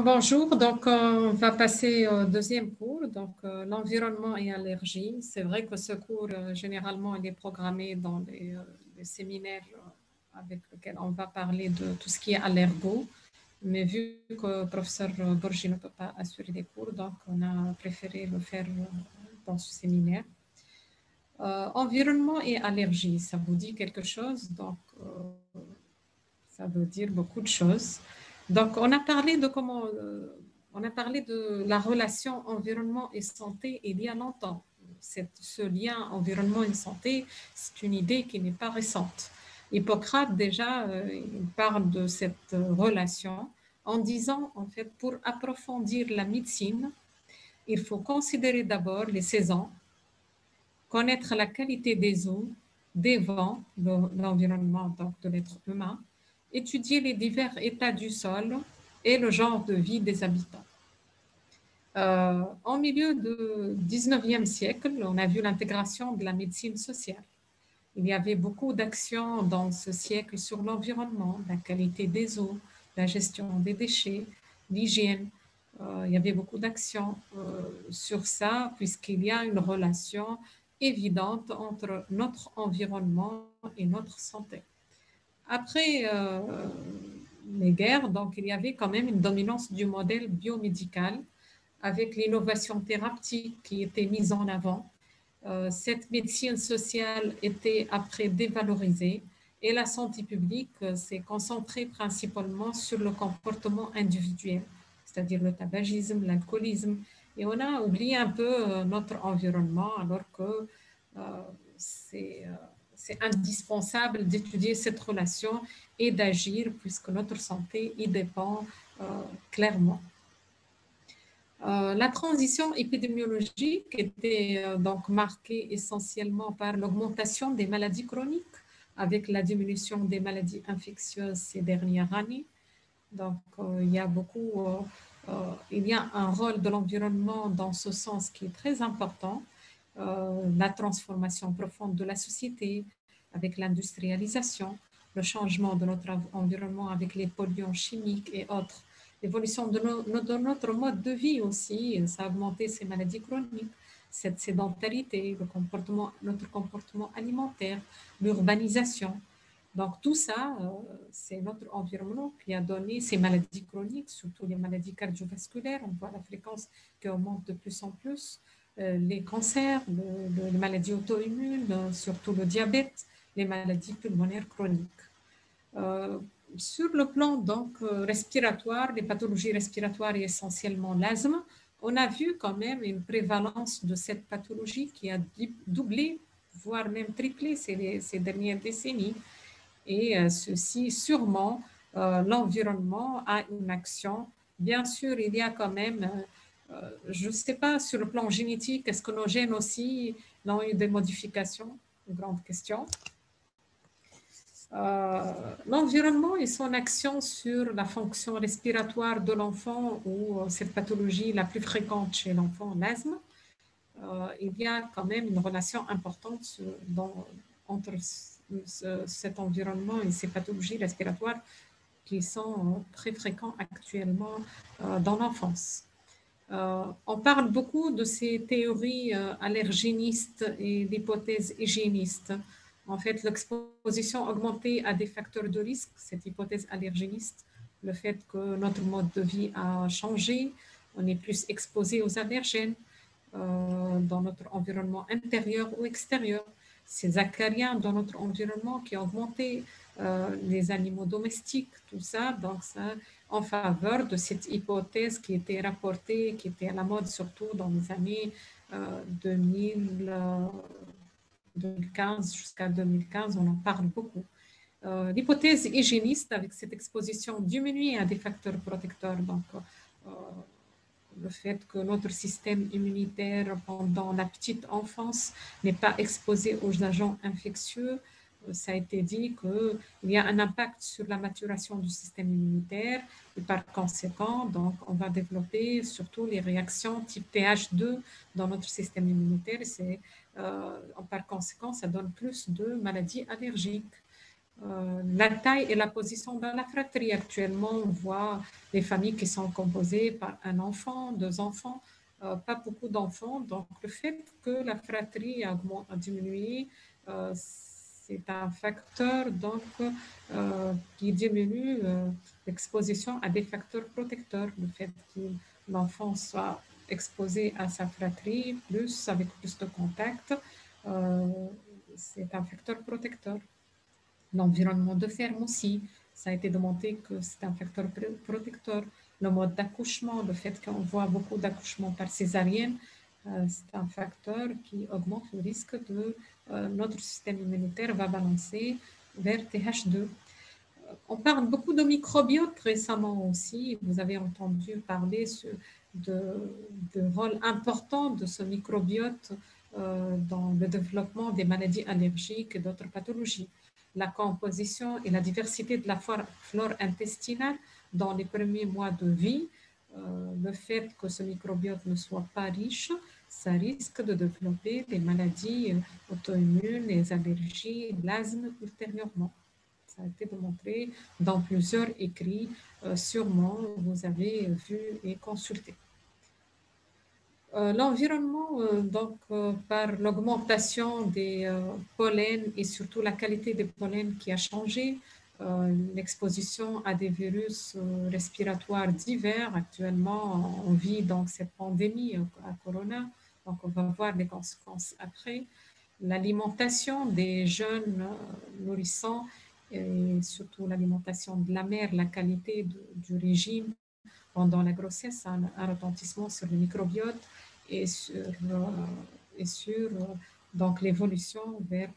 Bonjour, donc on va passer au deuxième cours, donc l'environnement et allergies. C'est vrai que ce cours, généralement, il est programmé dans les séminaires avec lesquels on va parler de tout ce qui est allergo, mais vu que le professeur Borgi ne peut pas assurer les cours, donc on a préféré le faire dans ce séminaire. Environnement et allergies, ça vous dit quelque chose? Donc, ça veut dire beaucoup de choses. Donc, on a parlé de on a parlé de la relation environnement et santé il y a longtemps. Ce lien environnement et santé, c'est une idée qui n'est pas récente. Hippocrate, déjà, il parle de cette relation en disant, en fait, pour approfondir la médecine, il faut considérer d'abord les saisons, connaître la qualité des eaux, des vents, l'environnement de l'être humain, étudier les divers états du sol et le genre de vie des habitants. En milieu du 19e siècle, on a vu l'intégration de la médecine sociale. Il y avait beaucoup d'actions dans ce siècle sur l'environnement, la qualité des eaux, la gestion des déchets, l'hygiène. Il y avait beaucoup d'actions sur ça, puisqu'il y a une relation évidente entre notre environnement et notre santé. Après les guerres, donc, il y avait quand même une dominance du modèle biomédical avec l'innovation thérapeutique qui était mise en avant. Cette médecine sociale était après dévalorisée et la santé publique s'est concentrée principalement sur le comportement individuel, c'est-à-dire le tabagisme, l'alcoolisme. Et on a oublié un peu notre environnement alors que c'est indispensable d'étudier cette relation et d'agir puisque notre santé y dépend clairement. La transition épidémiologique était donc marquée essentiellement par l'augmentation des maladies chroniques avec la diminution des maladies infectieuses ces dernières années. Donc, il y a un rôle de l'environnement dans ce sens qui est très important. La transformation profonde de la société avec l'industrialisation, le changement de notre environnement avec les polluants chimiques et autres, l'évolution de notre mode de vie aussi, ça a augmenté ces maladies chroniques, cette sédentarité, notre comportement alimentaire, l'urbanisation. Donc tout ça, c'est notre environnement qui a donné ces maladies chroniques, surtout les maladies cardiovasculaires. On voit la fréquence qui augmente de plus en plus, les cancers, les maladies auto-immunes, surtout le diabète, les maladies pulmonaires chroniques. Sur le plan donc respiratoire, les pathologies respiratoires et essentiellement l'asthme, on a vu quand même une prévalence de cette pathologie qui a doublé, voire même triplé ces dernières décennies. Et ceci, sûrement, l'environnement a une action. Bien sûr, il y a quand même, je ne sais pas, sur le plan génétique, est-ce que nos gènes aussi ont eu des modifications? Une grande question. L'environnement et son action sur la fonction respiratoire de l'enfant ou cette pathologie la plus fréquente chez l'enfant, l'asthme, il y a quand même une relation importante entre cet environnement et ces pathologies respiratoires qui sont très fréquentes actuellement dans l'enfance. On parle beaucoup de ces théories allergénistes et d'hypothèses hygiénistes. En fait, l'exposition augmentée à des facteurs de risque, cette hypothèse allergéniste, le fait que notre mode de vie a changé, on est plus exposé aux allergènes dans notre environnement intérieur ou extérieur. Ces acariens dans notre environnement qui ont augmenté, les animaux domestiques, tout ça, donc ça, en faveur de cette hypothèse qui était rapportée, qui était à la mode surtout dans les années 2015 jusqu'à 2015, on en parle beaucoup. L'hypothèse hygiéniste avec cette exposition diminuée à des facteurs protecteurs, donc le fait que notre système immunitaire pendant la petite enfance n'est pas exposé aux agents infectieux, ça a été dit qu'il y a un impact sur la maturation du système immunitaire et par conséquent, donc, on va développer surtout les réactions type TH2 dans notre système immunitaire. Par conséquent, ça donne plus de maladies allergiques. la taille et la position dans la fratrie. Actuellement, on voit les familles qui sont composées par un enfant, deux enfants, pas beaucoup d'enfants. Donc, le fait que la fratrie a diminué, c'est un facteur donc, qui diminue l'exposition à des facteurs protecteurs. Le fait que l'enfant soit exposé à sa fratrie, avec plus de contact, c'est un facteur protecteur. L'environnement de ferme aussi, ça a été démontré que c'est un facteur protecteur. Le mode d'accouchement, le fait qu'on voit beaucoup d'accouchements par césarienne, c'est un facteur qui augmente le risque de notre système immunitaire va balancer vers TH2. On parle beaucoup de microbiote récemment aussi. Vous avez entendu parler de rôle important de ce microbiote dans le développement des maladies allergiques et d'autres pathologies. La composition et la diversité de la flore intestinale dans les premiers mois de vie, le fait que ce microbiote ne soit pas riche, ça risque de développer des maladies auto-immunes, les allergies, l'asthme ultérieurement. Ça a été démontré dans plusieurs écrits, sûrement vous avez vu et consulté. L'environnement, donc, par l'augmentation des pollens et surtout la qualité des pollens qui a changé, l'exposition à des virus respiratoires divers. Actuellement, on vit donc cette pandémie à Corona, donc on va voir les conséquences après. L'alimentation des jeunes nourrissants et surtout l'alimentation de la mère, la qualité du régime pendant la grossesse, a un retentissement sur le microbiote et sur donc l'évolution vers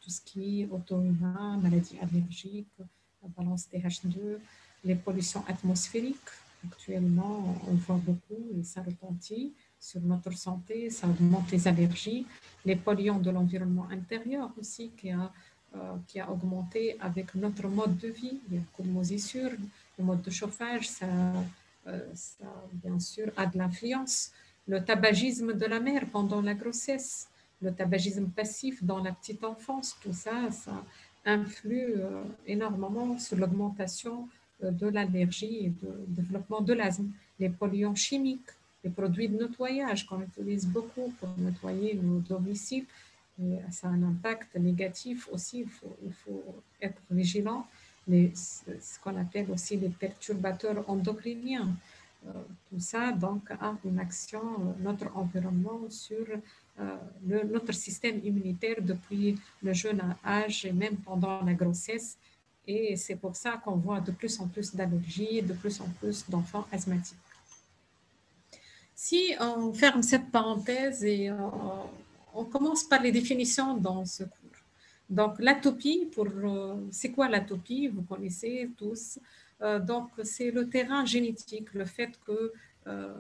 tout ce qui est auto-immun, maladies allergiques, la balance TH2, les pollutions atmosphériques. Actuellement, on voit beaucoup et ça retentit sur notre santé, ça augmente les allergies, les polluants de l'environnement intérieur aussi qui a augmenté avec notre mode de vie. Il y a beaucoup de moisissures, le mode de chauffage, ça bien sûr a de l'influence. Le tabagisme de la mère pendant la grossesse, le tabagisme passif dans la petite enfance, tout ça, ça influe énormément sur l'augmentation de l'allergie et du développement de l'asthme. Les polluants chimiques, les produits de nettoyage qu'on utilise beaucoup pour nettoyer nos domiciles, et ça a un impact négatif aussi, il faut être vigilant. Ce qu'on appelle aussi les perturbateurs endocriniens. Tout ça, donc, a une action, notre environnement, sur notre système immunitaire depuis le jeune âge et même pendant la grossesse. Et c'est pour ça qu'on voit de plus en plus d'allergies, de plus en plus d'enfants asthmatiques. Si on ferme cette parenthèse et on commence par les définitions dans ce cours. Donc, l'atopie, c'est quoi l'atopie? Vous connaissez tous. Donc, c'est le terrain génétique, le fait que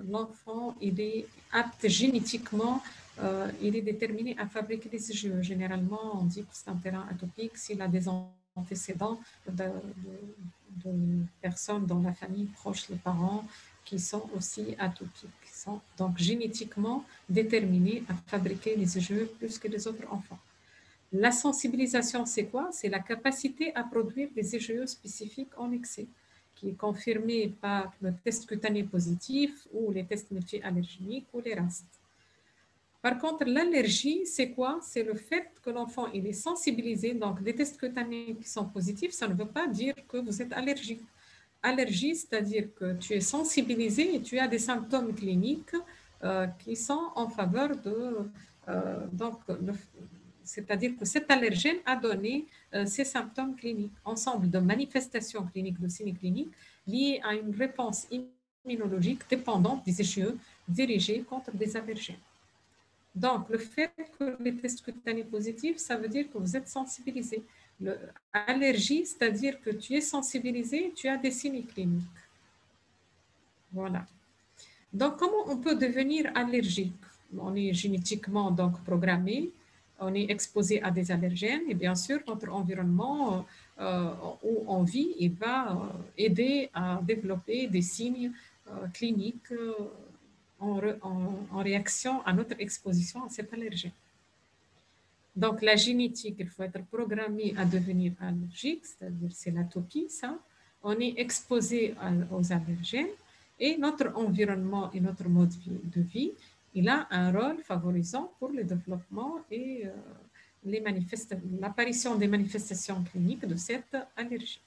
l'enfant, il est apte génétiquement, il est déterminé à fabriquer des IgE. Généralement, on dit que c'est un terrain atopique s'il a des antécédents de personnes dans la famille proche, les parents, qui sont aussi atopiques, qui sont donc génétiquement déterminés à fabriquer les IgE plus que les autres enfants. La sensibilisation, c'est quoi? C'est la capacité à produire des IgE spécifiques en excès, qui est confirmée par le test cutané positif ou les tests multi-allergéniques ou les RAST. Par contre, l'allergie, c'est quoi? C'est le fait que l'enfant il est sensibilisé. Donc, des tests cutanés qui sont positifs, ça ne veut pas dire que vous êtes allergique. Allergie, c'est-à-dire que tu es sensibilisé et tu as des symptômes cliniques qui sont en faveur de... donc, c'est-à-dire que cet allergène a donné ces symptômes cliniques, ensemble de manifestations cliniques, de signes cliniques liés à une réponse immunologique dépendante des IgE dirigés contre des allergènes. Donc, le fait que les tests cutanés positifs, ça veut dire que vous êtes sensibilisé. Allergie, c'est-à-dire que tu es sensibilisé, tu as des signes cliniques. Voilà. Donc, comment on peut devenir allergique? On est génétiquement donc programmé, on est exposé à des allergènes et bien sûr, notre environnement où on vit, il va aider à développer des signes cliniques en réaction à notre exposition à cet allergène. Donc, la génétique, il faut être programmé à devenir allergique, c'est-à-dire c'est l'atopie, ça. On est exposé aux allergènes et notre environnement et notre mode de vie, il a un rôle favorisant pour le développement et l'apparition des manifestations cliniques de cette allergie.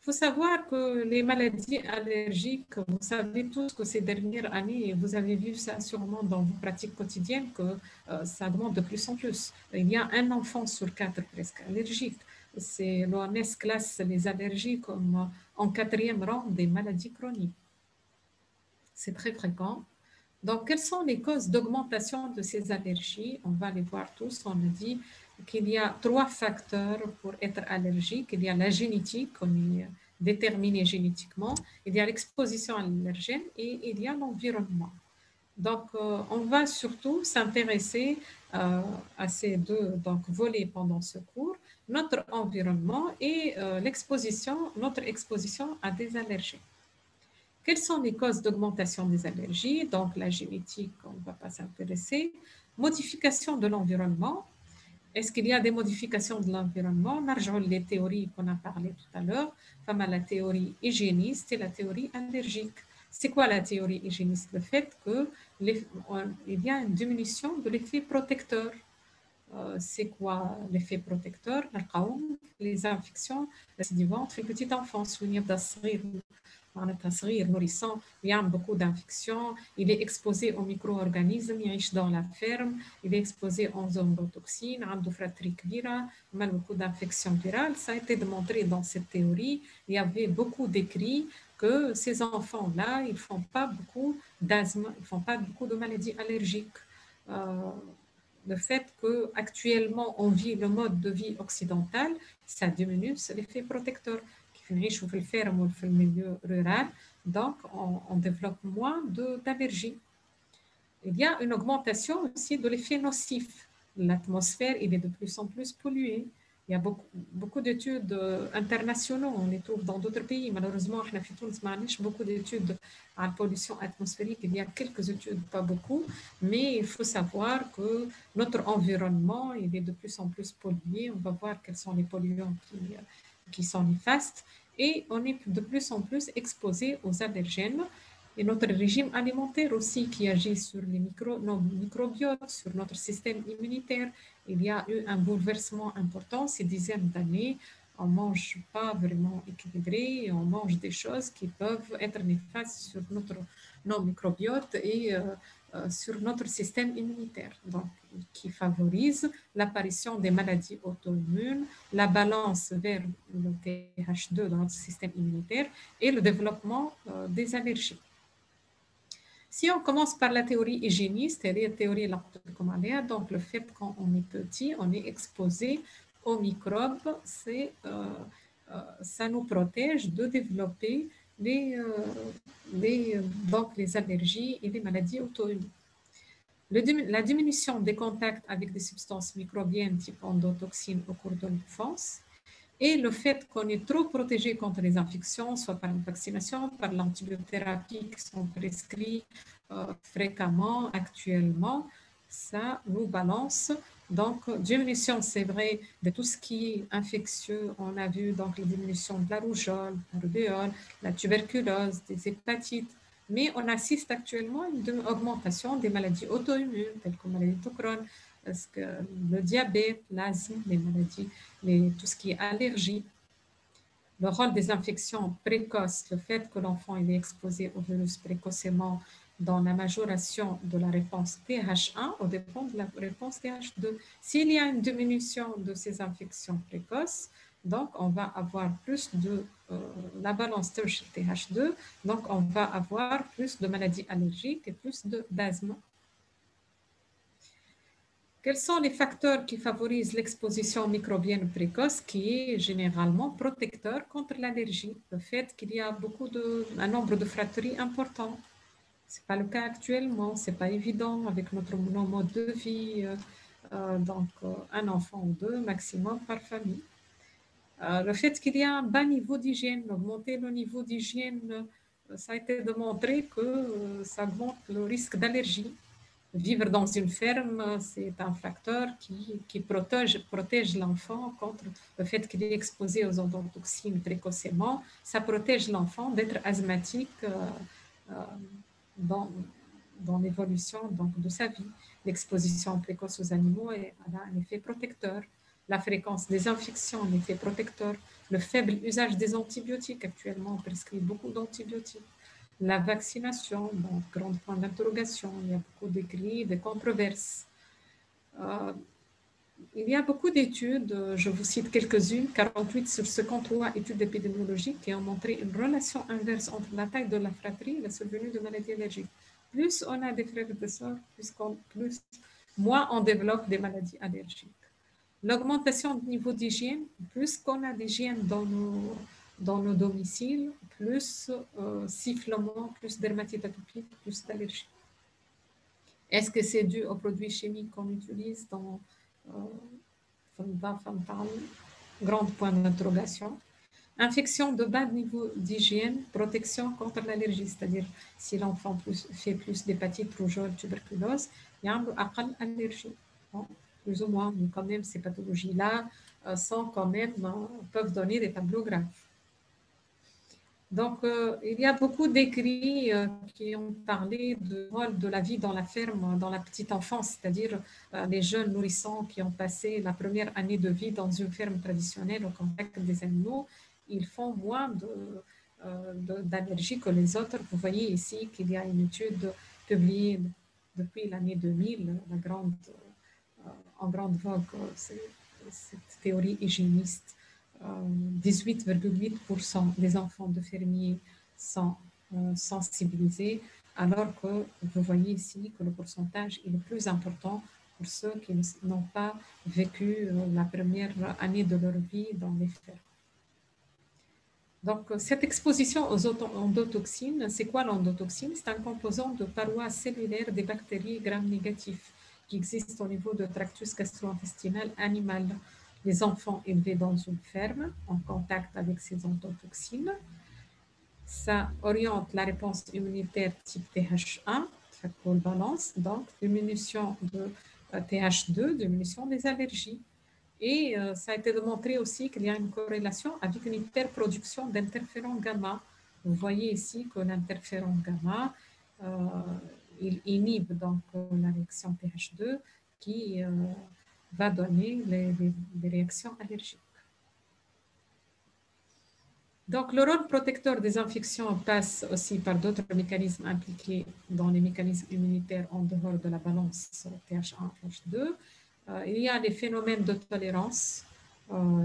Il faut savoir que les maladies allergiques, vous savez tous que ces dernières années, et vous avez vu ça sûrement dans vos pratiques quotidiennes, que ça augmente de plus en plus. Il y a un enfant sur 4 presque allergique. L'OMS classe les allergies comme en 4e rang des maladies chroniques. C'est très fréquent. Donc, quelles sont les causes d'augmentation de ces allergies? On va les voir tous. On a dit qu'il y a 3 facteurs pour être allergique. Il y a la génétique, on est déterminé génétiquement. Il y a l'exposition à l'allergène et il y a l'environnement. Donc, on va surtout s'intéresser à ces deux volets pendant ce cours, notre environnement et notre exposition à des allergènes. Quelles sont les causes d'augmentation des allergies? Donc, la génétique, on ne va pas s'intéresser. Modification de l'environnement. Est-ce qu'il y a des modifications de l'environnement? On les théories qu'on a parlé tout à l'heure. La théorie hygiéniste et la théorie allergique. C'est quoi la théorie hygiéniste? Le fait qu'il y a une diminution de l'effet protecteur. C'est quoi l'effet protecteur? Les infections récidivantes chez petite enfance. معناتها صغير nourrissant, il y a beaucoup d'infections, il est exposé aux micro-organismes, يعيش dans la ferme, il est exposé aux endotoxines, عنده fratrie كبيرة, il beaucoup d'infections virales. Ça a été démontré dans cette théorie. Il y avait beaucoup d'écrits que ces enfants-là, ils ne font pas beaucoup d'asthme, ils ne font pas beaucoup de maladies allergiques. Le fait qu'actuellement on vit le mode de vie occidental, ça diminue l'effet protecteur. نعيشوا في الفيرم وفي الميليو rural, donc on développe moins d'allergies. Il y a une augmentation aussi de l'effet nocif. L'atmosphère, il est de plus en plus polluée. Il y a beaucoup d'études internationales, on les trouve dans d'autres pays. Malheureusement, on a beaucoup d'études à la pollution atmosphérique. Il y a quelques études, pas beaucoup, mais il faut savoir que notre environnement, il est de plus en plus pollué. On va voir quels sont les polluants qui sont néfastes, et on est de plus en plus exposé aux allergènes. Et notre régime alimentaire aussi qui agit sur nos microbiotes, sur notre système immunitaire. Il y a eu un bouleversement important ces dizaines d'années. On ne mange pas vraiment équilibré, on mange des choses qui peuvent être néfastes sur nos microbiotes et sur notre système immunitaire, donc qui favorise l'apparition des maladies auto-immunes, la balance vers le TH2 dans notre système immunitaire et le développement des allergies. Si on commence par la théorie hygiéniste, donc le fait quand on est petit, on est exposé aux microbes, ça nous protège de développer donc les allergies et les maladies auto-immunes. La diminution des contacts avec des substances microbiennes type endotoxines au cours de l'enfance et le fait qu'on est trop protégé contre les infections, soit par une vaccination, par l'antibiothérapie qui sont prescrits fréquemment, actuellement, ça nous balance. Donc, diminution, c'est vrai, de tout ce qui est infectieux. On a vu donc la diminution de la rougeole, la rubéole, la tuberculose, des hépatites. Mais on assiste actuellement à une augmentation des maladies auto-immunes, telles que la maladie de Crohn, le diabète, l'asthme, les maladies, tout ce qui est allergie. Le rôle des infections précoces, le fait que l'enfant est exposé au virus précocement dans la majoration de la réponse TH1 au dépend de la réponse TH2. S'il y a une diminution de ces infections précoces, donc on va avoir plus de la balance TH2, donc on va avoir plus de maladies allergiques et plus d'asthme. Quels sont les facteurs qui favorisent l'exposition microbienne précoce qui est généralement protecteur contre l'allergie? Le fait qu'il y a un nombre de fratries important. Ce n'est pas le cas actuellement, ce n'est pas évident avec nos modes de vie, donc un enfant ou deux maximum par famille. Le fait qu'il y a un bas niveau d'hygiène, augmenter le niveau d'hygiène, ça a été démontré que ça augmente le risque d'allergie. Vivre dans une ferme, c'est un facteur qui protège l'enfant contre le fait qu'il est exposé aux endotoxines précocement. Ça protège l'enfant d'être asthmatique euh, dans, dans l'évolution de sa vie. L'exposition précoce aux animaux a un effet protecteur. La fréquence des infections, un effet protecteur. Le faible usage des antibiotiques, actuellement on prescrit beaucoup d'antibiotiques. La vaccination, donc, grand point d'interrogation, il y a beaucoup d'écrits, de controverses. Il y a beaucoup d'études, je vous cite quelques-unes, 48 sur 53 études épidémiologiques qui ont montré une relation inverse entre la taille de la fratrie et la survenue de maladies allergiques. Plus on a des frères et des sœurs, moins on développe des maladies allergiques. L'augmentation du niveau d'hygiène, plus qu'on a d'hygiène dans nos domiciles, plus sifflement, plus dermatite atopique, plus d'allergies. Est-ce que c'est dû aux produits chimiques qu'on utilise dans grand point d'interrogation. Infection de bas niveau d'hygiène, protection contre l'allergie, c'est-à-dire si l'enfant fait plus d'hépatite, rougeole, tuberculose, il y a une allergie. Bon, plus ou moins, mais quand même, ces pathologies-là peuvent donner des tableaux graves. Donc, il y a beaucoup d'écrits qui ont parlé du rôle de la vie dans la ferme, dans la petite enfance, c'est-à-dire les jeunes nourrissons qui ont passé la première année de vie dans une ferme traditionnelle au contact des animaux, ils font moins d'allergies que les autres. Vous voyez ici qu'il y a une étude publiée depuis l'année 2000, en grande vogue, cette théorie hygiéniste. 18,8% des enfants de fermiers sont sensibilisés, alors que vous voyez ici que le pourcentage est le plus important pour ceux qui n'ont pas vécu la première année de leur vie dans les fermes. Donc, cette exposition aux endotoxines, c'est quoi l'endotoxine? C'est un composant de paroi cellulaire des bactéries gram-négatifs qui existent au niveau de tractus gastro-intestinal animal. Les enfants élevés dans une ferme en contact avec ces endotoxines, ça oriente la réponse immunitaire type TH1, ça balance, donc diminution de TH2, diminution des allergies. Et ça a été démontré aussi qu'il y a une corrélation avec une hyperproduction d'interféron gamma. Vous voyez ici que l'interféron gamma, il inhibe donc la réaction TH2 qui va donner les réactions allergiques. Donc, le rôle protecteur des infections passe aussi par d'autres mécanismes impliqués dans les mécanismes immunitaires en dehors de la balance TH1, TH2. Il y a les phénomènes de tolérance,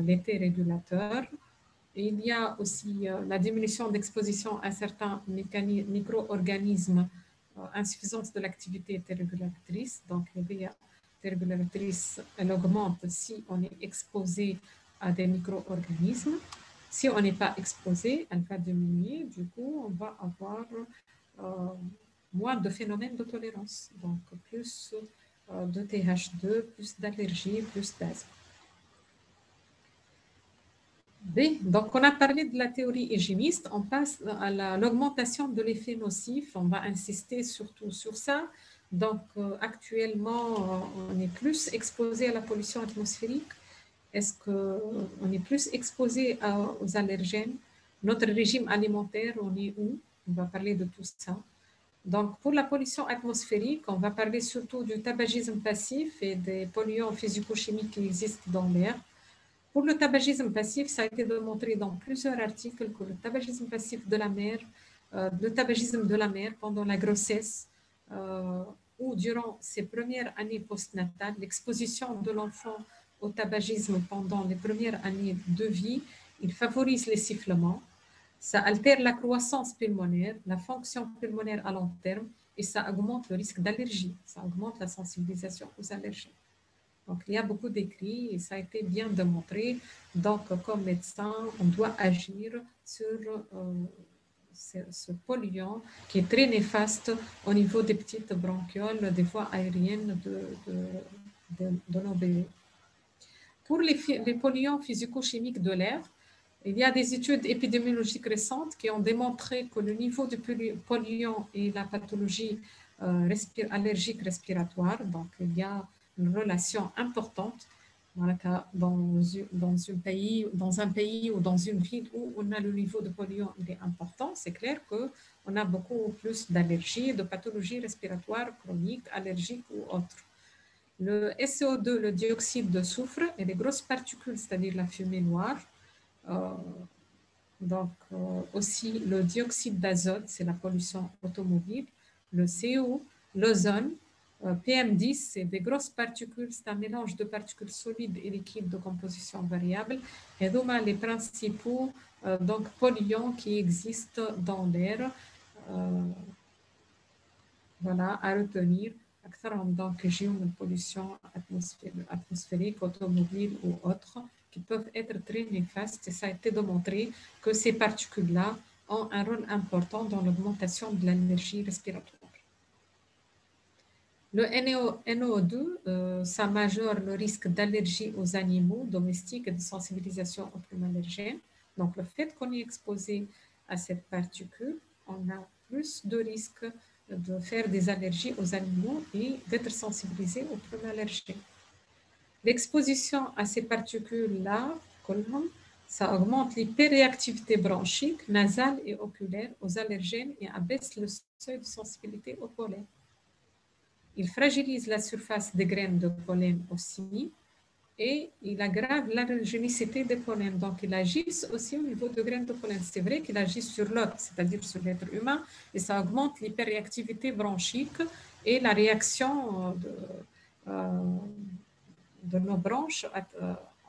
les T régulateurs. Il y a aussi la diminution d'exposition à certains micro-organismes, insuffisance de l'activité T régulatrice. Donc, les T régulatrice, elle augmente si on est exposé à des micro-organismes. Si on n'est pas exposé, elle va diminuer. Du coup, on va avoir moins de phénomènes de tolérance. Donc, plus de TH2, plus d'allergies, plus d'asthme. Donc, on a parlé de la théorie hygiéniste. On passe à l'augmentation de l'effet nocif. On va insister surtout sur ça. Donc, actuellement, on est plus exposé à la pollution atmosphérique. Est-ce qu'on est plus exposé aux allergènes? Notre régime alimentaire, on est où? On va parler de tout ça. Donc, pour la pollution atmosphérique, on va parler surtout du tabagisme passif et des polluants physico-chimiques qui existent dans l'air. Pour le tabagisme passif, ça a été démontré dans plusieurs articles que le tabagisme passif de la mère, le tabagisme de la mère pendant la grossesse ou durant ses premières années postnatales, l'exposition de l'enfant au tabagisme pendant les premières années de vie, il favorise les sifflements, ça altère la croissance pulmonaire, la fonction pulmonaire à long terme et ça augmente le risque d'allergie, ça augmente la sensibilisation aux allergies. Donc, il y a beaucoup d'écrits et ça a été bien démontré. Donc, comme médecin, on doit agir sur ce polluant qui est très néfaste au niveau des petites bronchioles, des voies aériennes de nos bébés. Pour les polluants physico-chimiques de l'air, Il y a des études épidémiologiques récentes qui ont démontré que le niveau de polluants et la pathologie allergique respiratoire, donc il y a une relation importante dans un pays ou dans une ville où on a le niveau de polluants il est important, c'est clair qu'on a beaucoup plus d'allergies, de pathologies respiratoires chroniques, allergiques ou autres. Le SO2, le dioxyde de soufre et les grosses particules, c'est-à-dire la fumée noire, aussi le dioxyde d'azote, c'est la pollution automobile, le CO, l'ozone, PM10, c'est des grosses particules, c'est un mélange de particules solides et liquides de composition variable. Et donc, les principaux polluants qui existent dans l'air, voilà, à retenir. Donc, une pollution atmosphérique, automobile ou autre, qui peuvent être très néfastes. Et ça a été démontré que ces particules-là ont un rôle important dans l'augmentation de l'énergie respiratoire. Le NO2, ça majeure le risque d'allergie aux animaux domestiques et de sensibilisation aux plumes allergènes. Donc, le fait qu'on est exposé à cette particule, on a plus de risques de faire des allergies aux animaux et d'être sensibilisé aux plumes allergènes. L'exposition à ces particules-là, ça augmente l'hyperréactivité bronchique, nasale et oculaire aux allergènes et abaisse le seuil de sensibilité au pollen. Il fragilise la surface des graines de pollen aussi et il aggrave l'allergénicité des pollens. Donc, il agit aussi au niveau de graines de pollen. C'est vrai qu'il agit sur l'hôte, c'est-à-dire sur l'être humain, et ça augmente l'hyperréactivité bronchique et la réaction de nos bronches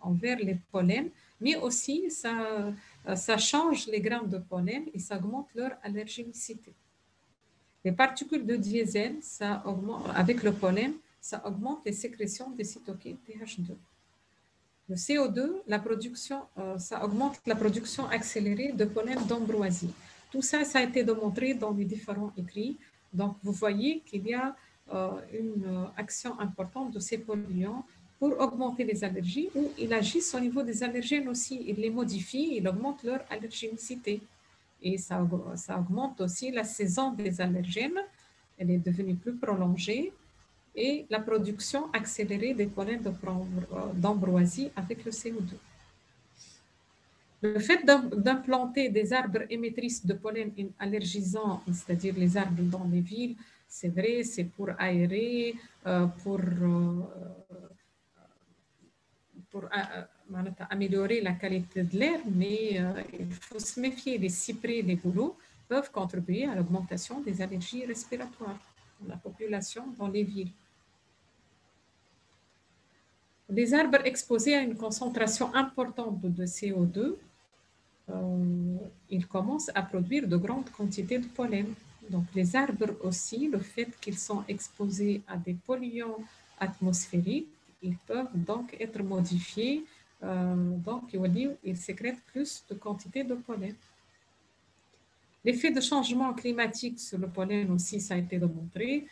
envers les pollens, mais aussi ça change les graines de pollen et ça augmente leur allergénicité. Les particules de diesel, ça augmente, avec le pollen, ça augmente les sécrétions des cytokines TH2. Le CO2, ça augmente la production accélérée de pollen d'ambroisie. Tout ça, ça a été démontré dans les différents écrits. Donc, vous voyez qu'il y a une action importante de ces polluants pour augmenter les allergies ou ils agissent au niveau des allergènes aussi. Ils les modifient, ils augmentent leur allergénicité. Et ça augmente aussi la saison des allergènes. Elle est devenue plus prolongée et la production accélérée des pollens d'ambroisie avec le CO2. Le fait d'implanter des arbres émettrices de pollen allergisants, c'est-à-dire les arbres dans les villes, c'est vrai, c'est pour aérer, pour améliorer la qualité de l'air, mais il faut se méfier. Les cyprès et les bouleaux peuvent contribuer à l'augmentation des allergies respiratoires de la population dans les villes. Les arbres exposés à une concentration importante de CO2, ils commencent à produire de grandes quantités de pollen. Donc les arbres aussi, le fait qu'ils sont exposés à des polluants atmosphériques, ils peuvent donc être modifiés, donc ils sécrètent plus de quantité de pollen. L'effet de changement climatique sur le pollen aussi, ça a été démontré.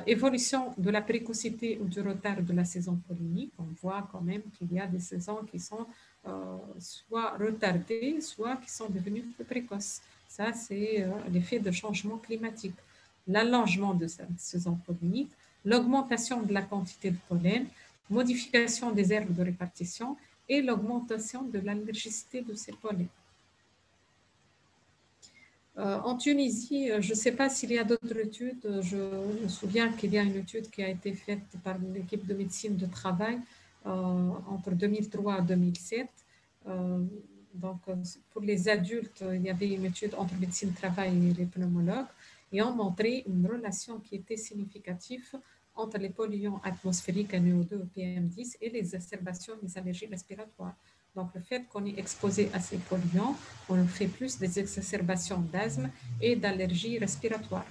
Évolution de la précocité ou du retard de la saison pollinique. On voit quand même qu'il y a des saisons qui sont soit retardées, soit qui sont devenues plus précoces. Ça, c'est l'effet de changement climatique. L'allongement de cette saison pollinique, l'augmentation de la quantité de pollen, modification des aires de répartition et l'augmentation de l'allergicité de ces pollens. En Tunisie, je ne sais pas s'il y a d'autres études. Je me souviens qu'il y a une étude qui a été faite par l'équipe de médecine de travail entre 2003 et 2007. Donc, pour les adultes, il y avait une étude entre médecine de travail et les pneumologues et ont montré une relation qui était significative entre les polluants atmosphériques NO2 et PM10 et les exacerbations des allergies respiratoires. Donc, le fait qu'on est exposé à ces polluants, on fait plus des exacerbations d'asthme et d'allergies respiratoires.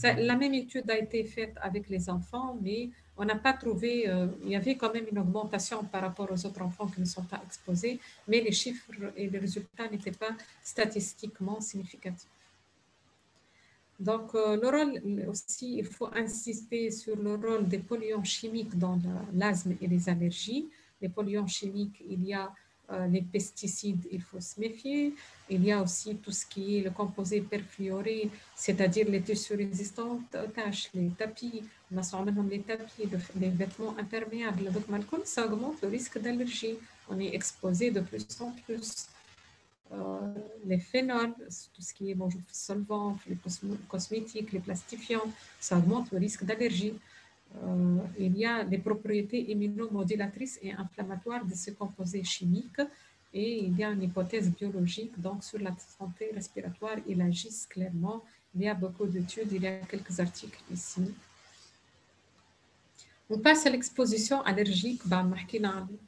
La même étude a été faite avec les enfants, mais on n'a pas trouvé, il y avait quand même une augmentation par rapport aux autres enfants qui ne sont pas exposés, mais les chiffres et les résultats n'étaient pas statistiquement significatifs. Donc, le rôle aussi, il faut insister sur le rôle des polluants chimiques dans l'asthme et les allergies. Les polluants chimiques, il y a Les pesticides, il faut se méfier. Il y a aussi tout ce qui est le composé perfluoré, c'est-à-dire les tissus résistants aux taches, les tapis, les tapis, les vêtements imperméables. Donc, malgré ça augmente le risque d'allergie. On est exposé de plus en plus. Les phénols, tout ce qui est solvants, les cosmétiques, les plastifiants, ça augmente le risque d'allergie. Il y a des propriétés immunomodulatrices et inflammatoires de ces composés chimiques et il y a une hypothèse biologique donc sur la santé respiratoire. Ils agissent clairement. Il y a beaucoup d'études, il y a quelques articles ici. On passe à l'exposition allergique.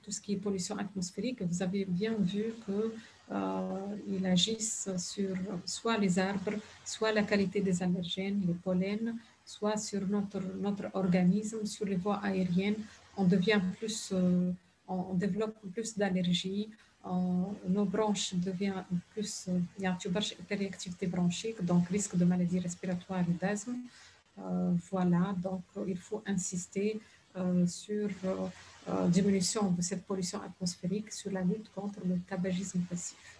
Tout ce qui est pollution atmosphérique, vous avez bien vu qu'ils agissent sur soit les arbres, soit la qualité des allergènes, les pollens, soit sur notre organisme, sur les voies aériennes. On devient plus, on développe plus d'allergies. Nos branches deviennent plus, il y a une réactivité bronchique, donc risque de maladies respiratoires et d'asthme. Voilà, donc il faut insister sur diminution de cette pollution atmosphérique, sur la lutte contre le tabagisme passif.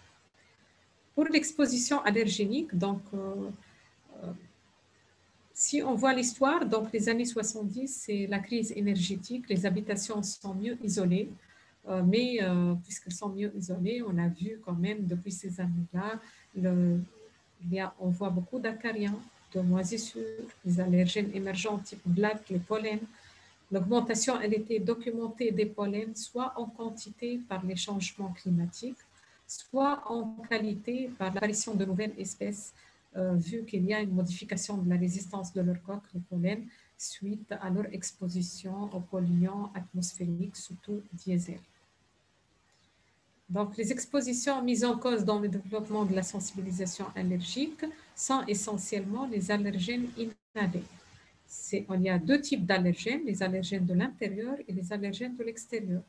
Pour l'exposition allergénique, donc si on voit l'histoire, donc les années 70, c'est la crise énergétique, les habitations sont mieux isolées, mais puisqu'elles sont mieux isolées, on a vu quand même depuis ces années-là, on voit beaucoup d'acariens, de moisissures, les allergènes émergents type blattes, les pollens. L'augmentation, elle était documentée des pollens, soit en quantité par les changements climatiques, soit en qualité par l'apparition de nouvelles espèces, vu qu'il y a une modification de la résistance de leur coque, les pollens, suite à leur exposition aux polluants atmosphériques, surtout diesel. Donc, les expositions mises en cause dans le développement de la sensibilisation allergique sont essentiellement les allergènes inhalés. Il y a deux types d'allergènes, les allergènes de l'intérieur et les allergènes de l'extérieur.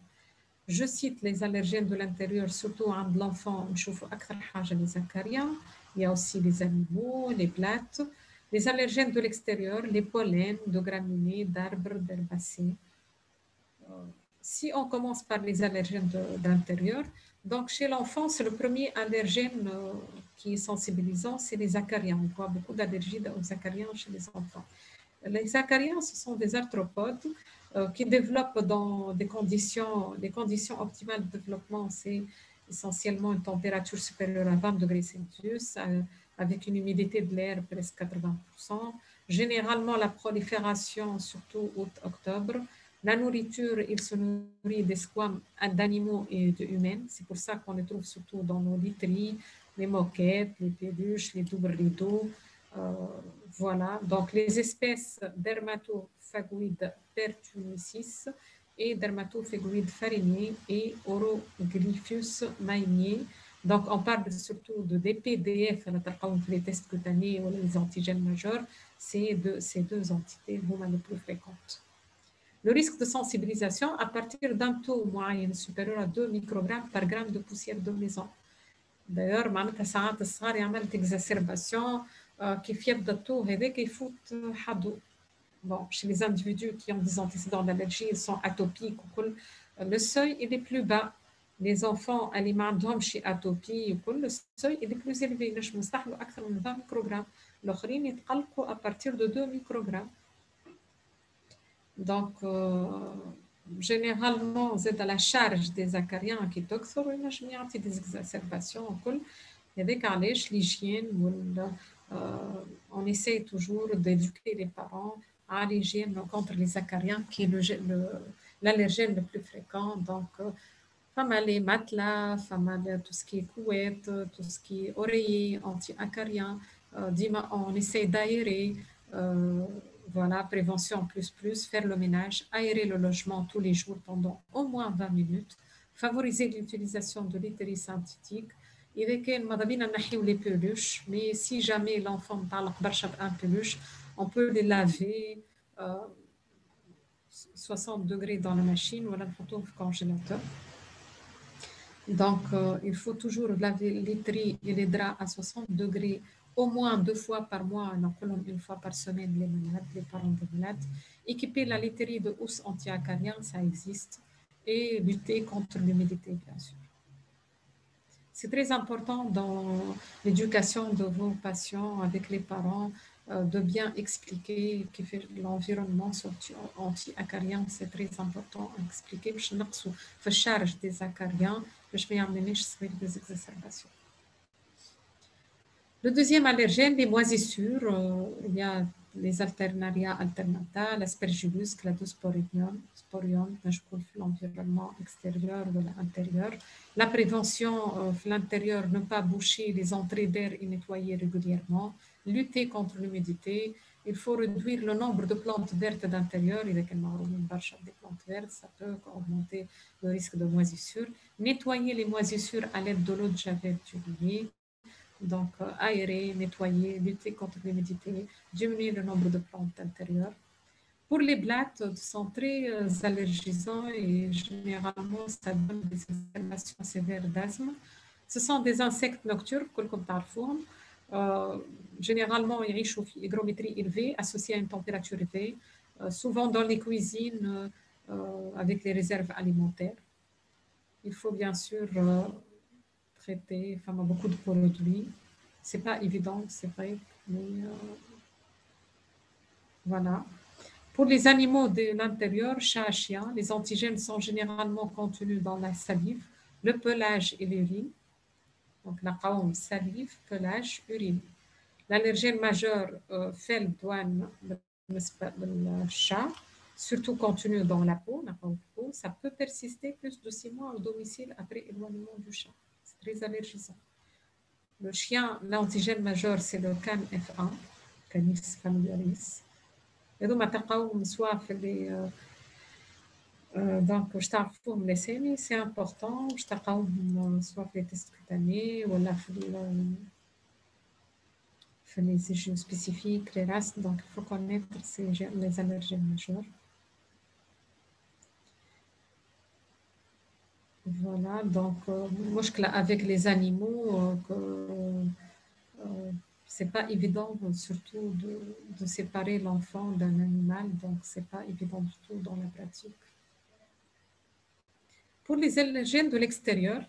Je cite les allergènes de l'intérieur, surtout عند l'enfant, نشوفوا أكثر حاجة les acariens. Il y a aussi les animaux, les blattes. Les allergènes de l'extérieur, les pollens de graminées, d'arbres, d'herbacées. Si on commence par les allergènes de l'intérieur, donc chez l'enfant, c'est le premier allergène qui est sensibilisant, c'est les acariens. On voit beaucoup d'allergies aux acariens chez les enfants. Les acariens, ce sont des arthropodes qui développent dans des conditions optimales de développement. C'est essentiellement une température supérieure à 20 degrés Celsius, avec une humidité de l'air presque 80%. Généralement, la prolifération, surtout août-octobre. La nourriture, il se nourrit des squames d'animaux et d'humains. C'est pour ça qu'on les trouve surtout dans nos literies, les moquettes, les peluches, les doubles rideaux. Voilà, donc les espèces Dermatophagoides pertunicis et Dermatophagoides farinés et Orogryphus mainier. Donc on parle surtout de DPDF, les tests cutanés ou les antigènes majeurs, c'est ces deux entités les plus fréquentes. Le risque de sensibilisation à partir d'un taux moyen supérieur à 2 microgrammes par gramme de poussière de maison. D'ailleurs, معناتها ساعات الصغار يعمل exacerbation كيف يبدا الطو هذاك يفوت حدو. Bon, chez les individus qui ont des antécédents d'allergie, ils sont atopiques وكل, le seuil il est plus bas. Les enfants اللي ما عندهمش atopie وكل, le seuil il est plus élevé. نجم نستحملوا أكثر من 20 microgrammes. الآخرين يتقلقوا à partir de 2 microgrammes. Donc, généralement, c'est à la charge des acariens qui تكثر وينجم يعطي des exacerbations وكل. هذاك علاش l'hygiène on essaie toujours d'éduquer les parents à l'hygiène contre les acariens qui est l'allergène le plus fréquent. Donc, les matelas, tout ce qui est couette, tout ce qui est oreiller, anti-acarien. On essaie d'aérer. Voilà, prévention plus, faire le ménage, aérer le logement tous les jours pendant au moins 20 minutes, favoriser l'utilisation de literie synthétique. إذا كان ماذا بينا نحيو les peluches, mais si jamais l'enfant متعلق برشا بان peluche, on peut les laver 60 degrés dans la machine ou نحطوهم في congélateur. Donc, il faut toujours laver les literies et les draps à 60 degrés au moins 2 fois par mois, une fois par semaine, les malades, les parents des malades. Équiper la literie de housse anti-acarien, ça existe. Et lutter contre l'humidité, bien sûr. C'est très important dans l'éducation de vos patients avec les parents de bien expliquer que l'environnement anti-acarien, c'est très important à expliquer. باش نقصوا في الشارج des acariens باش ما يعملناش صغير des exacerbations. Le deuxième allergène, les moisissures, il y a les alternaria alternata, l'aspergillus, cladosporidium, l'environnement extérieur ou l'intérieur. La prévention, l'intérieur, ne pas boucher les entrées d'air et nettoyer régulièrement. Lutter contre l'humidité. Il faut réduire le nombre de plantes vertes d'intérieur. Il y a des plantes vertes, ça peut augmenter le risque de moisissure. Nettoyer les moisissures à l'aide de l'eau de javel utilisée. Donc, aérer, nettoyer, lutter contre l'humidité, diminuer le nombre de plantes intérieures. Pour les blattes, sont très allergisants et généralement, ça donne des inflammations sévères d'asthme. Ce sont des insectes nocturnes, comme تعرفوهم. Généralement, ils riches en hygrométrie élevée, associés à une température élevée, souvent dans les cuisines avec les réserves alimentaires. Il faut bien sûr traiter, enfin, beaucoup de produits. C'est pas évident, c'est vrai, mais voilà. Pour les animaux de l'intérieur, chat, chien, les antigènes sont généralement contenus dans la salive, le pelage et l'urine. Donc, la qaoum, salive, pelage, urine. L'allergène majeur, fel, douane, le chat, surtout contenu dans la peau, ça peut persister plus de 6 mois au domicile après éloignement du chat. C'est très allergisant. Le chien, l'antigène majeur, c'est le CAN F1, Canis familiaris. Et donc, soit fait les. Donc, je t'informe les séries, c'est important. Je t'informe soit les tests cutanés ou les échos spécifiques, les races. Donc, il faut connaître les allergènes majeurs. Voilà, donc, moi, avec les animaux, c'est pas évident, surtout de séparer l'enfant d'un animal, donc c'est pas évident du tout dans la pratique. Pour les allergènes de l'extérieur,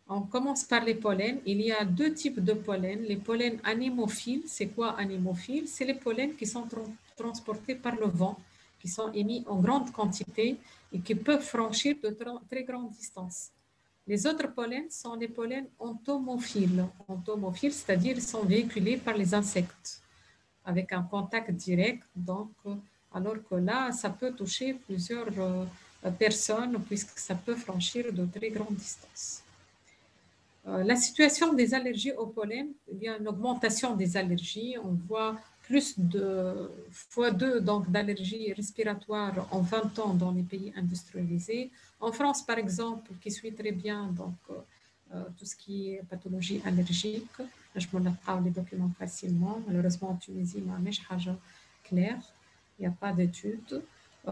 on commence par les pollens. Il y a 2 types de pollens. Les pollens anémophiles, c'est quoi anémophile? C'est les pollens qui sont transportés par le vent, qui sont émis en grande quantité et qui peuvent franchir de très grandes distances. Les autres pollens sont les pollens entomophiles. Entomophiles, c'est-à-dire ils sont véhiculés par les insectes avec un contact direct. Donc, alors que là, ça peut toucher plusieurs personnes puisque ça peut franchir de très grandes distances. La situation des allergies au pollen, il y a une augmentation des allergies. On voit plus de x2 d'allergies respiratoires en 20 ans dans les pays industrialisés. En France, par exemple, qui suit très bien donc, tout ce qui est pathologie allergique, je peux les documents facilement. Malheureusement, en Tunisie, c'est clair, il n'y a pas d'études.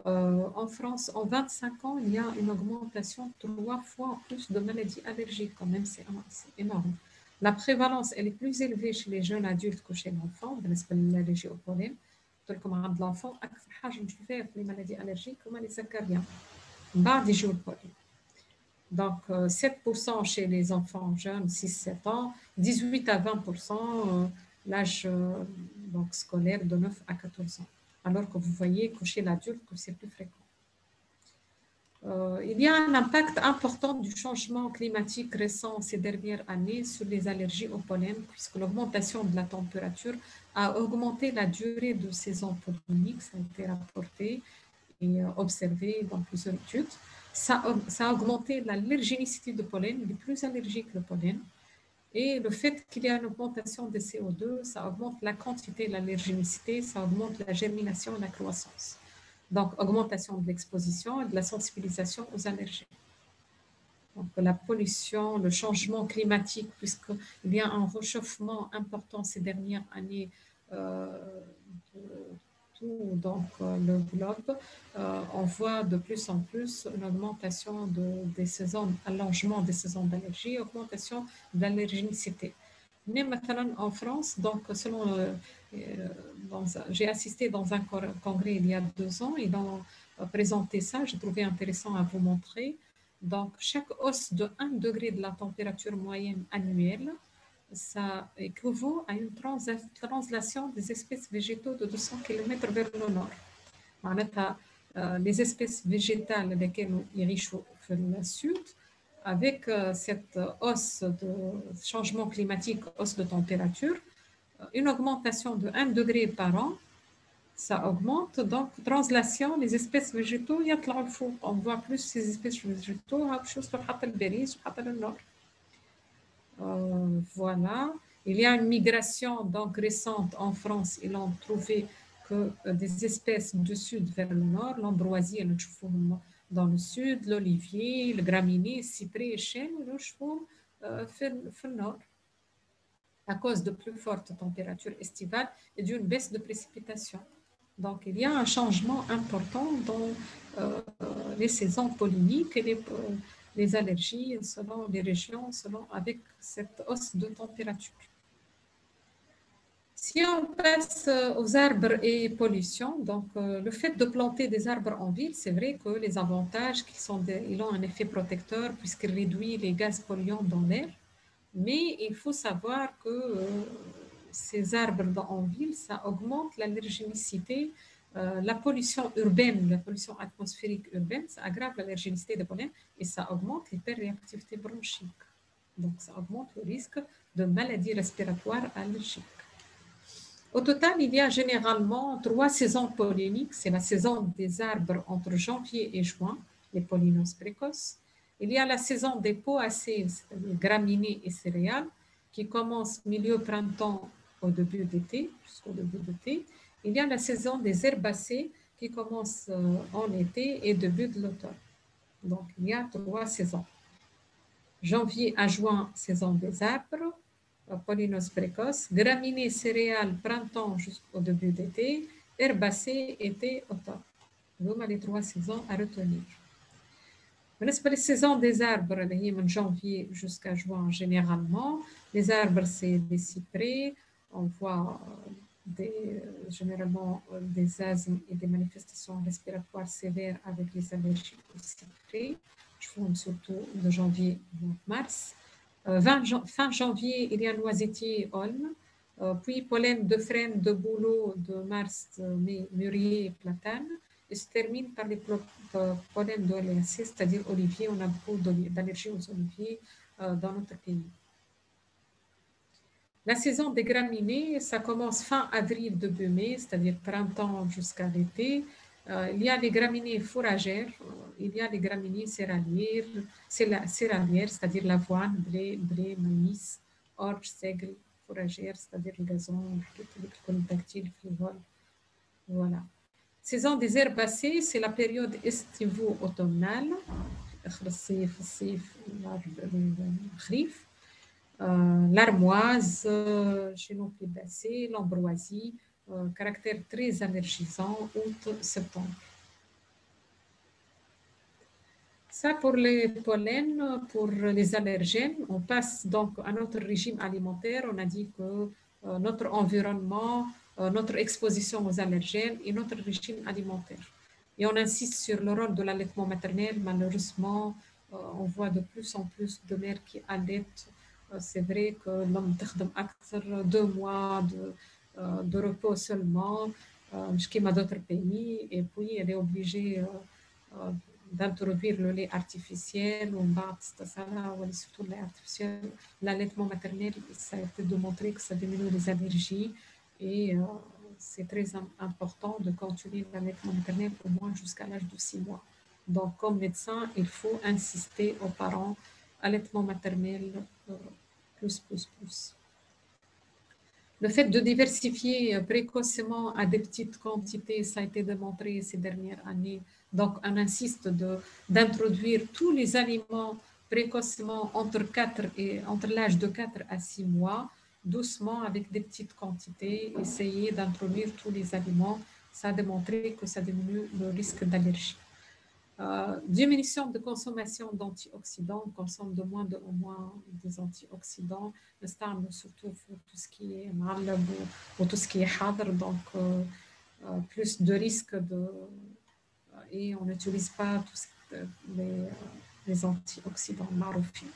En France, en 25 ans, il y a une augmentation 3 fois plus de maladies allergiques, quand même, c'est énorme. La prévalence, elle est plus élevée chez les jeunes adultes que chez l'enfant, l'allergie au pollen. Comme de l'enfant, les maladies allergiques, comme les acariens. Donc, 7% chez les enfants jeunes, 6-7 ans, 18 à 20% l'âge scolaire de 9 à 14 ans. Alors que vous voyez que chez l'adulte, c'est plus fréquent. Il y a un impact important du changement climatique récent ces dernières années sur les allergies au pollen, puisque l'augmentation de la température a augmenté la durée de saison pollinique, ça a été rapporté et observé dans plusieurs études. Ça a augmenté l'allergénicité de pollen, il est plus allergique le pollen. Et le fait qu'il y a une augmentation des CO2, ça augmente la quantité de l'allergénicité, ça augmente la germination et la croissance. Donc, augmentation de l'exposition et de la sensibilisation aux allergies. Donc, la pollution, le changement climatique, puisqu'il y a un réchauffement important ces dernières années donc le globe, on voit de plus en plus une augmentation des saisons, allongement des saisons d'allergie, augmentation de l'allergénicité. Mais maintenant en France, donc selon j'ai assisté dans un congrès il y a 2 ans, ils ont présenté ça, j'ai trouvé intéressant à vous montrer. Donc, chaque hausse de 1 degré de la température moyenne annuelle, ça équivaut à une translation des espèces végétaux de 200 km vers le nord. معناتها les espèces végétales lesquelles يعيشوا في السود avec cette hausse de changement climatique, hausse de température, une augmentation de 1 degré par an, ça augmente. Donc, translation, les espèces végétaux, on voit plus ces espèces végétaux, voilà. Il y a une migration donc récente en France. Ils ont trouvé que des espèces du sud vers le nord, l'ambroisie, dans le sud, l'olivier, le graminé, le cyprès, le chêne, le nord, à cause de plus fortes températures estivales et d'une baisse de précipitations. Donc, il y a un changement important dans les saisons polliniques et les allergies selon les régions, avec cette hausse de température. Si on passe aux arbres et pollution, donc le fait de planter des arbres en ville, c'est vrai que les avantages, ils ont un effet protecteur puisqu'ils réduisent les gaz polluants dans l'air, mais il faut savoir que ces arbres en ville, ça augmente l'allergénicité, la pollution urbaine, la pollution atmosphérique urbaine, ça aggrave l'allergénicité des pollens et ça augmente l'hyperréactivité bronchique. Donc, ça augmente le risque de maladies respiratoires allergiques. Au total, il y a généralement 3 saisons polliniques. C'est la saison des arbres entre janvier et juin, les pollinos précoces. Il y a la saison des poacées, c'est-à-dire graminées et céréales, qui commence milieu printemps au début d'été, jusqu'au début d'été. Il y a la saison des herbacées qui commence en été et début de l'automne. Donc, il y a 3 saisons. Janvier à juin, saison des arbres, pollinos précoces, graminées, céréales, printemps jusqu'au début d'été, herbacées, été, automne. Donc, les 3 saisons à retenir. Les saisons des arbres, de janvier jusqu'à juin, généralement, les arbres, c'est des cyprès, on voit généralement des asthmes et des manifestations respiratoires sévères avec les allergies aux cyprès, surtout de janvier à mars. Fin janvier, il y a noisetier, aulne, puis pollen de frêne, de bouleau, de mars, mai, mûrier et platane. Et se termine par les pollens d'oléacées, c'est-à-dire olivier. On a beaucoup d'allergies aux oliviers dans notre pays. La saison des graminées, ça commence fin avril, début mai, c'est-à-dire printemps jusqu'à l'été. Il y a les graminées fourragères, il y a les graminées céréalières, c'est-à-dire l'avoine, blé, maïs, orge, seigle, fourragère, c'est-à-dire le gazon, les conitactiles, frivole. Voilà. Saison des herbacées, c'est la période estivo-automnale, l'armoise, chénoplébacée, l'ambroisie, caractère très allergisant, août-septembre. Ça pour les pollens, pour les allergènes. On passe donc à notre régime alimentaire. On a dit que notre environnement, notre exposition aux allergènes et notre régime alimentaire. Et on insiste sur le rôle de l'allaitement maternel. Malheureusement, on voit de plus en plus de mères qui allaitent. C'est vrai que l'homme a 2 mois de repos seulement, comme d'autres pays, et puis elle est obligée d'introduire le lait artificiel ou surtout le lait artificiel. L'allaitement maternel, ça a été démontré que ça diminue les allergies et c'est très important de continuer l'allaitement maternel au moins jusqu'à l'âge de 6 mois. Donc, comme médecin, il faut insister aux parents, allaitement maternel, plus. Le fait de diversifier précocement à des petites quantités, ça a été démontré ces dernières années. Donc, on insiste d'introduire tous les aliments précocement entre l'âge de 4 à 6 mois, doucement, avec des petites quantités, essayer d'introduire tous les aliments. Ça a démontré que ça diminue le risque d'allergie. Diminution de consommation d'antioxydants, on consomme au moins des antioxydants, surtout pour tout ce qui est malab ou tout ce qui est hadr, donc plus de risques et on n'utilise pas les antioxydants maroufis.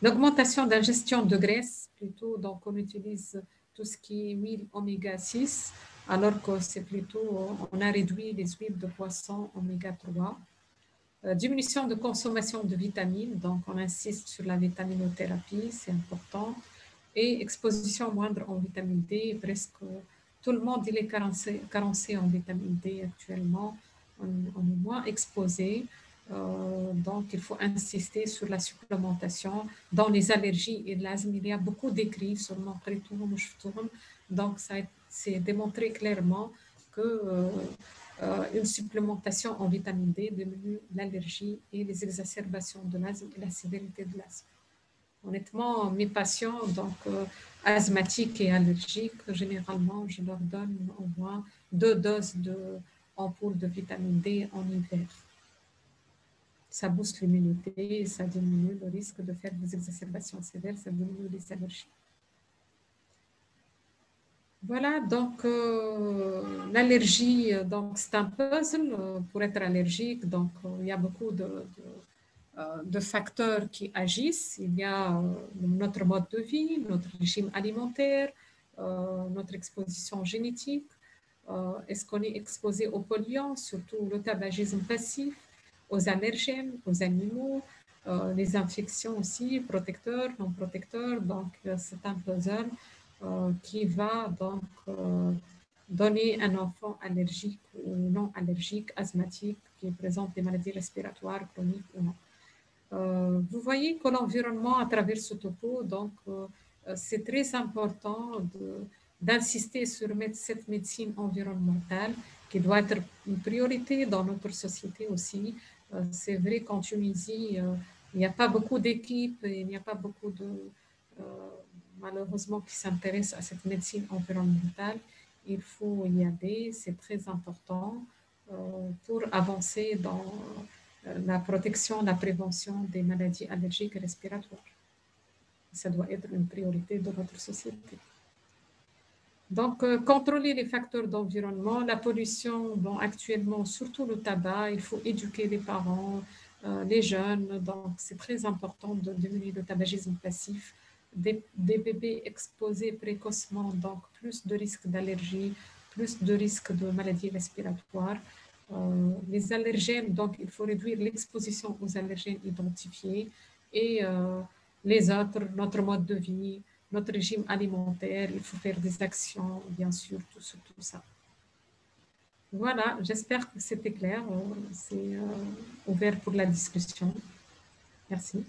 L'augmentation d'ingestion de graisse, plutôt, donc on utilise tout ce qui est huile oméga 6, alors que c'est plutôt, on a réduit les huiles de poisson oméga 3. Diminution de consommation de vitamines, donc on insiste sur la vitaminothérapie, c'est important. Et exposition moindre en vitamine D, presque tout le monde il est carencé en vitamine D actuellement, on est moins exposé. Donc, il faut insister sur la supplémentation. Dans les allergies et l'asthme, il y a beaucoup d'écrits sur mon donc, c'est démontré clairement que une supplémentation en vitamine D diminue l'allergie et les exacerbations de l'asthme et la sévérité de l'asthme. Honnêtement, mes patients, donc asthmatiques et allergiques, généralement, je leur donne au moins 2 doses d'ampoules de vitamine D en hiver. Ça booste l'immunité, ça diminue le risque de faire des exacerbations sévères, ça diminue les allergies. Voilà, donc l'allergie, donc c'est un puzzle pour être allergique. Donc il y a beaucoup de facteurs qui agissent. Il y a notre mode de vie, notre régime alimentaire, notre exposition génétique. Est-ce qu'on est exposé aux polluants, surtout le tabagisme passif, aux allergènes, aux animaux, les infections aussi, protecteurs, non protecteurs. Donc, c'est un puzzle qui va donc donner un enfant allergique ou non allergique, asthmatique, qui présente des maladies respiratoires chroniques ou non. Vous voyez que l'environnement à travers ce topo, donc c'est très important d'insister sur cette médecine environnementale qui doit être une priorité dans notre société aussi. C'est vrai qu'en Tunisie, il n'y a pas beaucoup d'équipes, il n'y a pas beaucoup de, malheureusement, qui s'intéressent à cette médecine environnementale. Il faut y aller, c'est très important pour avancer dans la protection, la prévention des maladies allergiques et respiratoires. Ça doit être une priorité de notre société. Donc, contrôler les facteurs d'environnement, la pollution, bon, actuellement, surtout le tabac, il faut éduquer les parents, les jeunes. Donc, c'est très important de diminuer le tabagisme passif. Des bébés exposés précocement, donc plus de risques d'allergie, plus de risques de maladies respiratoires. Les allergènes, donc il faut réduire l'exposition aux allergènes identifiés et les autres, notre mode de vie, notre régime alimentaire, il faut faire des actions, bien sûr, sur tout ça. Voilà, j'espère que c'était clair. C'est ouvert pour la discussion. Merci.